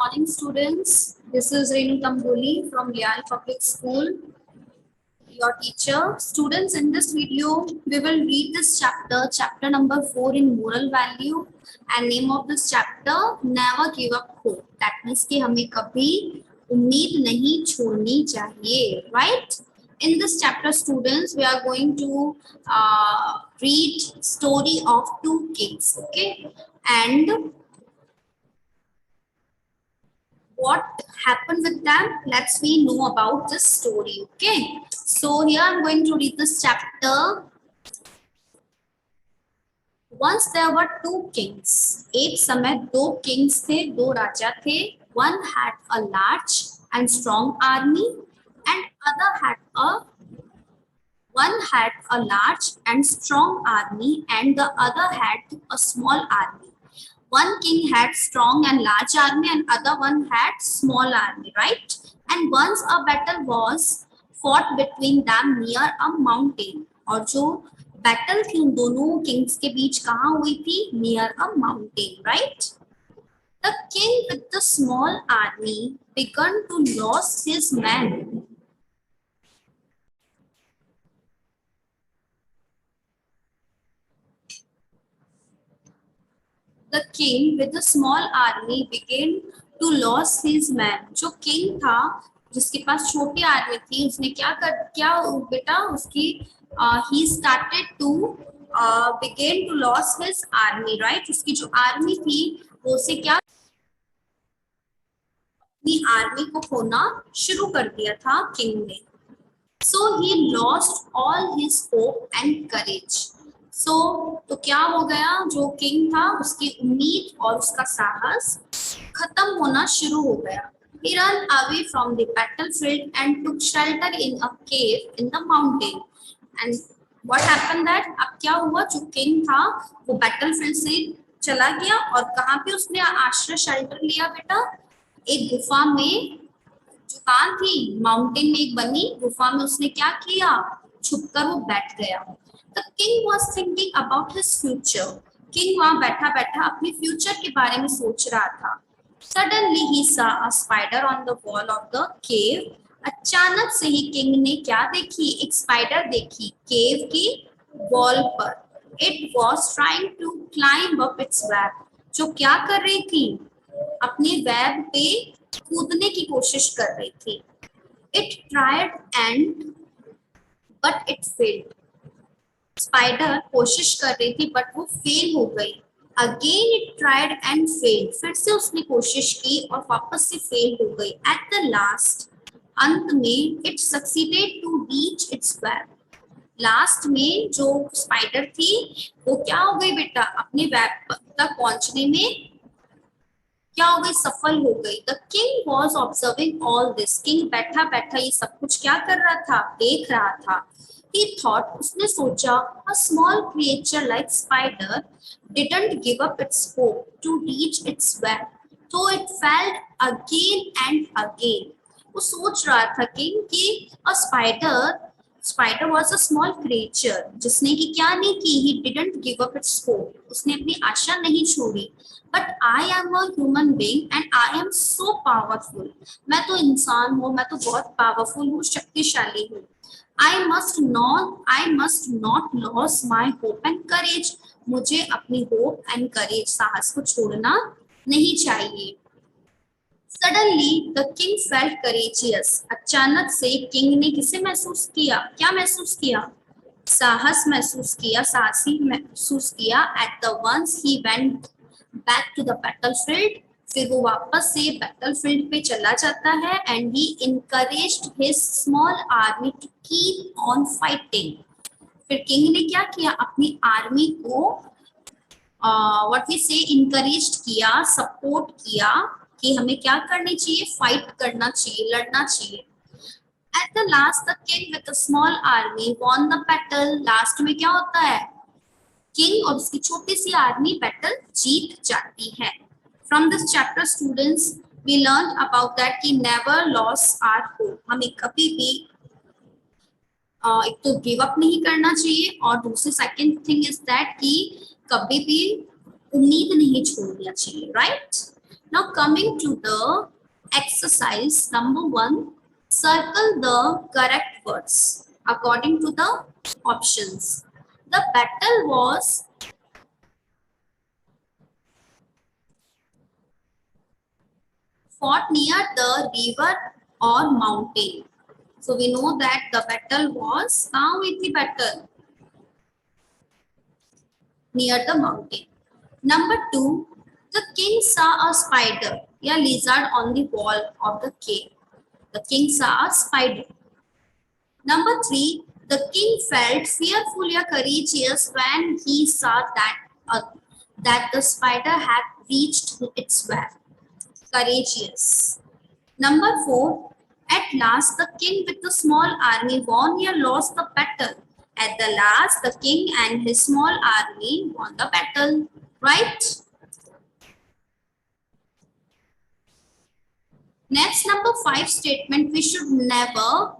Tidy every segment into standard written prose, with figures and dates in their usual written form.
morning, students. This is Renu Tamboli from Lial Public School, your teacher. Students, in this video, we will read this chapter number 4 in moral value, and name of this chapter, Never Give Up Hope. That means कि हमें कभी उम्मीद नहीं छोड़नी चाहिए, right? In this chapter, students, we are going to read story of two kings, okay? And what happened with them, let's we know about this story. Okay, so here I'm going to read this chapter. Once there were two kings. एक समय दो kings थे, दो राजा थे. One had a large and strong army and one had a large and strong army and the other had a small army. One king had strong and large army and other one had small army, right? And once a battle was fought between them near a mountain. और जो battle थी उन दोनों kings के बीच कहाँ हुई थी? Near a mountain, right? The king with the small army began to lose his men. The king with a small army began to lose his men. जो king था जिसके पास छोटी आर्मी थी उसने क्या बेटा उसकी he started to begin to lose his army, right? उसकी जो आर्मी थी वो उसे क्या अपनी आर्मी को खोना शुरू कर दिया था किंग ने. So he lost all his hope and courage. तो क्या हो गया, जो किंग था उसकी उम्मीद और उसका साहस खत्म होना शुरू हो गया. He ran away from the battlefield and took shelter in a cave in the mountain. And what happened that अब क्या हुआ, जो किंग था वो battlefield से चला गया और कहाँ पे उसने आश्रय शेल्टर लिया बेटा? एक गुफा में, जो कहाँ थी माउंटेन में एक बनी गुफा में उसने क्या किया, छुपकर वो बैठ गया. The king was thinking about his future. King वहाँ बैठा बैठा अपने फ्यूचर के बारे में सोच रहा था. Suddenly he saw a spider on the wall of the cave. अचानक से ही किंग ने क्या देखी, एक स्पाइडर देखी केव की वॉल पर. It was trying to climb up its web. जो क्या कर रही थी, अपने वेब पे कूदने की कोशिश कर रही थी. It tried but it failed. Spider कोशिश कर रही थी बट वो फेल हो गई. Again it tried and fail. फिर से उसने कोशिश की और वापस से फेल हो गई. एट द लास्ट, अंत में it succeeded to reach its web. Last में जो स्पाइडर थी वो क्या हो गई बेटा, अपने वेब तक पहुंचने में क्या हो गई, सफल हो गई. The king was observing all this. King बैठा बैठा ये सब कुछ क्या कर रहा था, देख रहा था. He thought, उसने सोचा, a small creature like spider didn't give up its hope to reach its web, so it failed again and again. वो सोच रहा था कि a spider was a small creature जिसने कि क्या नहीं की, he didn't give up its hope. उसने अपनी आशा नहीं छोड़ी. But I am a human being and I am so powerful. मैं तो इंसान हूँ, मैं तो बहुत पावरफुल हूँ, शक्तिशाली हूँ. I must not lose my hope and courage. मुझे अपनी hope and courage, साहस को छोड़ना नहीं चाहिए. Suddenly the king felt courageous. अचानक से किंग ने किसे महसूस किया, क्या महसूस किया, साहस महसूस किया, साहसी महसूस किया. At the once he went back to the battlefield. फिर वो वापस से बैटलफील्ड पे चला जाता है. And he encouraged his small army to keep on fighting. फिर किंग ने क्या किया, अपनी आर्मी को व्हाट वी से इनकरेज्ड किया, सपोर्ट किया कि हमें क्या करनी चाहिए, फाइट करना चाहिए, लड़ना चाहिए. At the last the king with a small army won the battle. Last में क्या होता है, किंग और उसकी छोटी सी आर्मी बैटल जीत जाती है. From this chapter, students, we learned about that कि never lose our hope. हमें कभी भी एक तो गिव अप नहीं करना चाहिए और दूसरी सेकंड थिंग इज दैट कि कभी भी उम्मीद नहीं छोड़ना चाहिए, right? Now coming to the exercise number 1, circle the correct words according to the options. The battle was fought near the river or mountain. So we know that the battle was, कहाँ हुई थी battle? Near the mountain. Number 2, the king saw a spider या lizard on the wall of the cave. The king saw a spider. Number 3, the king felt fearful या courageous when he saw that the spider had reached its web. Courageous. Number 4, at last the king with a small army won or lost the battle. At the last, the king and his small army won the battle. Right? Next, number 5 statement, we should never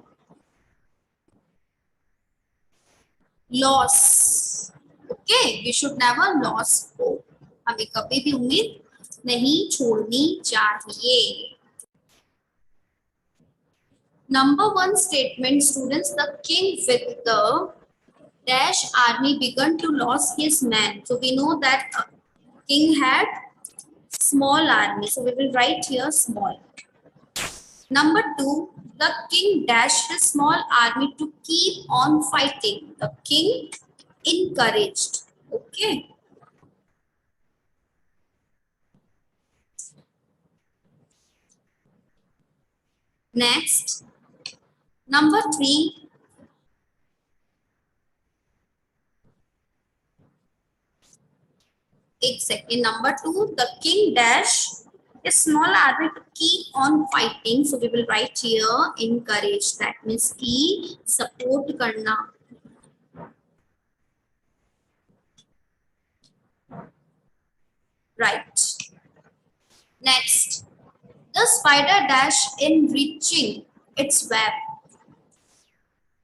lose. Okay, we should never lose hope. हमें कभी भी उम्मीद नहीं छोड़नी चाहिए. Number 1 statement, students, the king with the dash army began to lose his men. So we know that king had small army. So we will write here small. Number 2, the king dashed his small army to keep on fighting. The king encouraged. Okay. Next, number 3, एक second. Number 2, the king dashed a small army to keep on fighting. So we will write here encourage. That means की support करना. Right. Next, the spider dash in reaching its web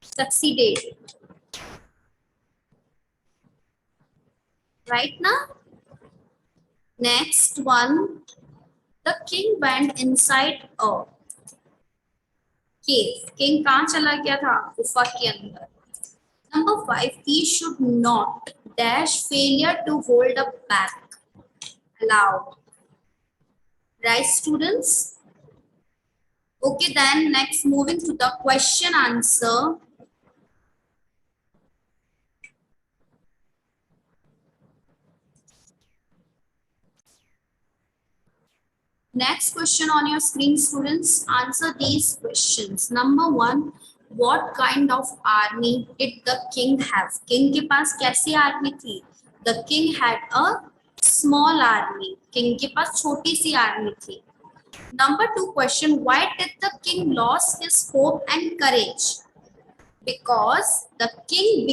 succeeded. Right now? Next one, the king went inside a cave. King कहाँ चला गया था? गुफा के अंदर. Number 5, he should not dash failure to hold up back. Allowed. Right, students? Okay, then next, moving to the question answer. Next question on your screen, students. Answer these questions. Number 1, what kind of army did the king have? King के पास कैसी army थी? The king had a small army. King के पास छोटी सी army थी. Number 2 question, why did the king lose his hope and courage? Because the king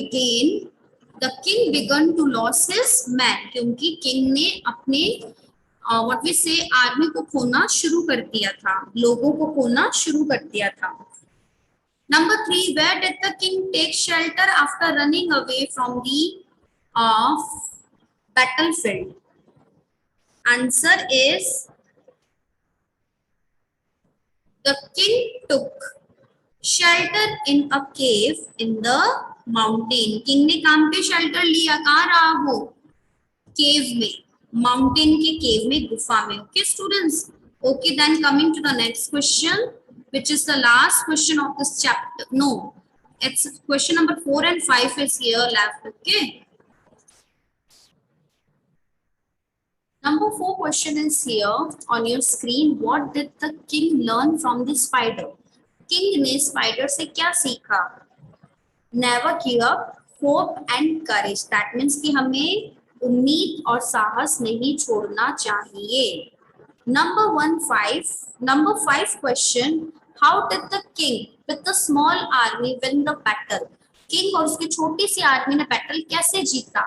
began to lose his men. क्योंकि king ने अपने what we say army को खोना शुरू कर दिया था, लोगों को खोना शुरू कर दिया था. Number 3, where did the king take shelter after running away from the battlefield? Answer is the king took shelter in a cave in the mountain. King ने कहाँ पे shelter लिया? कहाँ रहा वो? Cave में, mountain के cave में, गुफा में. Okay, students. Okay, then coming to the next question, which is the last question of this chapter. No, it's question number 4 and 5 is here left. Okay. Number 4 question is here on your screen. What did the king learn from the spider? King ने spider से क्या सीखा? Never give up, hope and courage. That means कि हमें उम्मीद और साहस नहीं छोड़ना चाहिए. Number 5 question, how did the king with the small army win the battle? King और उसकी छोटी सी आर्मी ने बैटल कैसे जीता?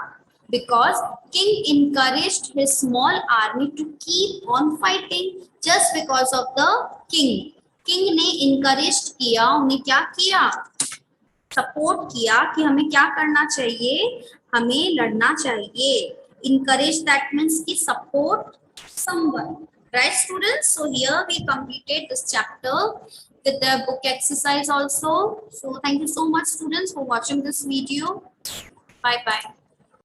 Because king encouraged his small army to keep on fighting. Just because of the king ने encourage किया, उन्हें क्या किया? सपोर्ट किया कि हमें क्या करना चाहिए, हमें लड़ना चाहिए. Encourage, that means कि support someone. Right, students? So here we completed this chapter with the book exercise also. So thank you so much, students, for watching this video. Bye bye.